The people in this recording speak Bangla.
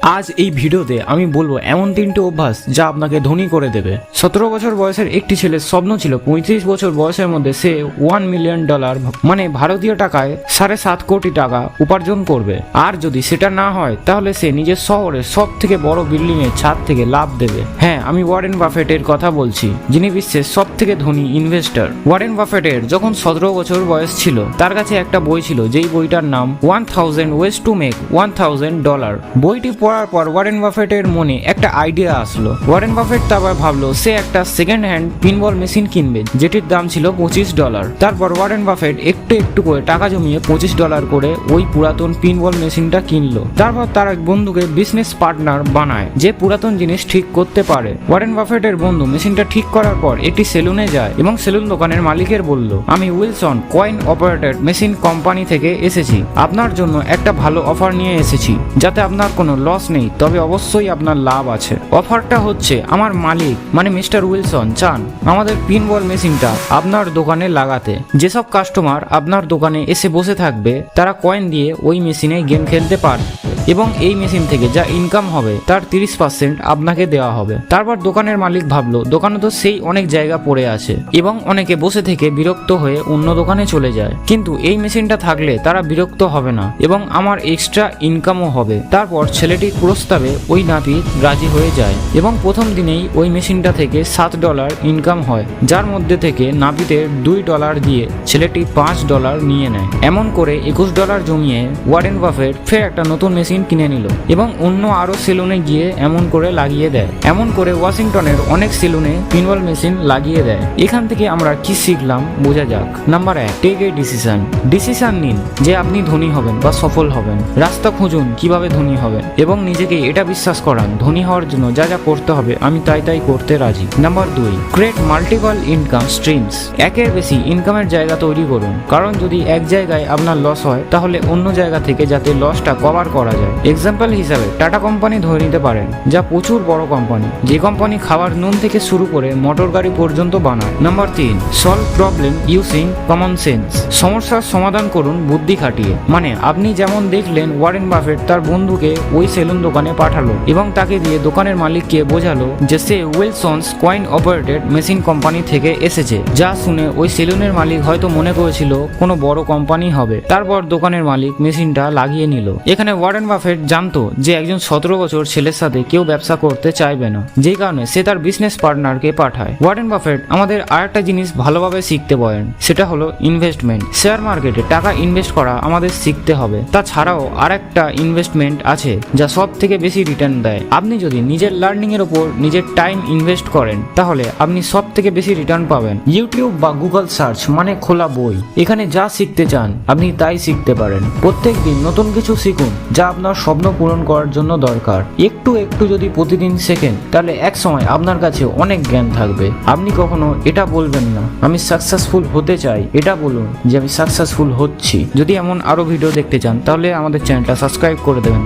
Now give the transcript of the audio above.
আজ এই ভিডিওতে আমি বলবো এমন তিনটে অভ্যাস যা আপনাকে ধনী করে দেবে। 17 বছর বয়সের একটি ছেলের স্বপ্ন ছিল 35 বছর বয়সের মধ্যে সে $1 মিলিয়ন মানে ভারতীয় টাকায় 7.5 কোটি টাকা উপার্জন করবে। আর যদি সেটা না হয় তাহলে সে নিজের শহরের সব থেকে বড় বিল্ডিং এর ছাদ থেকে লাফ দেবে। হ্যাঁ, আমি ওয়ারেন বাফেটের কথা বলছি, যিনি বিশ্বের সব থেকে ধনী ইনভেস্টর। ওয়ারেন বাফেটের যখন 17 বছর বয়স ছিল তার কাছে একটা বই ছিল, যেই বইটার নাম 1000 ওয়েজ টু মেক $1000। বইটি পড়ার পর ওয়ারেন বাফেটের মনে একটা আইডিয়া আসলো। ওয়ারেন বাফেট তারপর ভাবলো সে একটা সেকেন্ড হ্যান্ড পিনবল মেশিন কিনবে, যেটির দাম ছিল $25। তারপর ওয়ারেন বাফেট একটু একটু করে টাকা জমিয়ে $25 করে ওই পুরাতন পিনবল মেশিনটা কিনলো। তারপর তার এক বন্ধুকে বিজনেস পার্টনার বানায়, যে পুরাতন জিনিস ঠিক করতে পারে। ওয়ারেন বাফেটের বন্ধু মেশিনটা ঠিক করার পর একটি সেলুনে যায় এবং সেলুন দোকানের মালিকের বলল, আমি Wilson coin operated machine company থেকে এসেছি, আপনার জন্য একটা ভালো অফার নিয়ে এসেছি, যাতে আপনার কোনো লস নেই, তবে অবশ্যই আপনার লাভ আছে। অফারটা হচ্ছে, আমার মালিক মানে মিস্টার উইলসন চান আমাদের পিনবল মেশিনটা আপনার দোকানে লাগাতে। যেসব কাস্টমার আপনার দোকানে এসে বসে থাকবে তারা কয়েন দিয়ে ওই মেশিনে গেম খেলতে পারবে এবং এই মেশিন থেকে যা ইনকাম হবে তার 30% আপনাকে দেওয়া হবে। তারপর দোকানের মালিক ভাবলো, দোকানে তো সেই অনেক জায়গা পড়ে আছে এবং অনেকে বসে থেকে বিরক্ত হয়ে অন্য দোকানে চলে যায়, কিন্তু এই মেশিনটা থাকলে তারা বিরক্ত হবে না এবং আমার এক্সট্রা ইনকামও হবে। তারপর ছেলেটির প্রস্তাবে ওই নাপিত রাজি হয়ে যায় এবং প্রথম দিনেই ওই মেশিনটা থেকে $7 ইনকাম হয়, যার মধ্যে থেকে নাপিতের $2 দিয়ে ছেলেটি $5 নিয়ে নেয়। এমন করে $21 জমিয়ে ওয়ারেন বাফেট ফের একটা নতুন মেশিন কিনে নিল এবং অন্য আরো সেলুনে গিয়ে এমন করে লাগিয়ে দেয়। এমন করে ওয়াশিংটনের অনেক সেলুনে পিনবল মেশিন লাগিয়ে দেয়। এখান থেকে আমরা কি শিখলাম বোঝা যাক। নাম্বার 1, টেক এ ডিসিশন নিন যে আপনি ধনী হবেন বা সফল হবেন। রাস্তা খুঁজুন কিভাবে ধনী হবেন এবং নিজেকে এটা বিশ্বাস করান ধনী হওয়ার জন্য যা যা করতে হবে আমি তাই করতে রাজি। Number 2, create multiple income streams. একের বেশি ইনকামের জায়গা তৈরি করুন, কারণ যদি এক জায়গায় আপনার লস হয় তাহলে অন্য জায়গা থেকে যাতে লসটা কভার করা যায়। এক্সাম্পল হিসাবে টাটা কোম্পানি ধরে নিতে পারেন, যা প্রচুর বড় কোম্পানি, যে কোম্পানি খাবার নুন থেকে শুরু করে মোটর গাড়ি পর্যন্ত বানায়। Number 3, solve problem using common sense. সমস্যার সমাধান করুন বুদ্ধি খাটিয়ে। মানে আপনি যেমন দেখলেন ওয়ারেন বাফেট তার বন্ধুকে ওই সেলুন দোকানে পাঠালো এবং তাকে দিয়ে দোকানের মালিককে বোঝালো যে সে Wilsons coin operated machine company থেকে এসেছে, যা শুনে ওই সেলুনের মালিক হয়তো মনে করেছিল কোনো বড় কোম্পানি হবে। তারপর দোকানের মালিক মেশিনটা লাগিয়ে নিল। এখানে ওয়ারেন বাফেট জানতো যে একজন 17 বছর ছেলের সাথে কেউ ব্যবসা করতে চাইবে না, যেই কারণে সে তার বিজনেস পার্টনারকে পাঠায়। ওয়ারেন বাফেট আমাদের আরেকটা জিনিস ভালোভাবে শিখতে বলেন, সেটা হলো ইনভেস্টমেন্ট। শেয়ার মার্কেটে টাকা ইনভেস্ট করা আমাদের শিখতে হবে। তাছাড়াও আরেকটা ইনভেস্টমেন্ট আছে যা সব থেকে বেশি রিটার্ন দেয়। আপনি যদি নিজের লার্নিং এর উপর নিজের টাইম ইনভেস্ট করেন তাহলে আপনি সব থেকে বেশি রিটার্ন পাবেন। ইউটিউব বা গুগল সার্চ মানে খোলা বই, এখানে যা শিখতে চান আপনি তাই শিখতে পারেন। প্রত্যেকদিন নতুন কিছু শিখুন যা আপনার স্বপ্ন পূরণ করার জন্য দরকার। একটু একটু যদি প্রতিদিন শেখেন তাহলে এক সময় আপনার কাছে অনেক জ্ঞান থাকবে। আপনি কখনো এটা বলবেন না আমি সাকসেসফুল হতে চাই, এটা বলুন যে আমি সাকসেসফুল হচ্ছি। যদি এমন আরো ভিডিও দেখতে চান তাহলে আমাদের চ্যানেলটা সাবস্ক্রাইব করে দেবেন।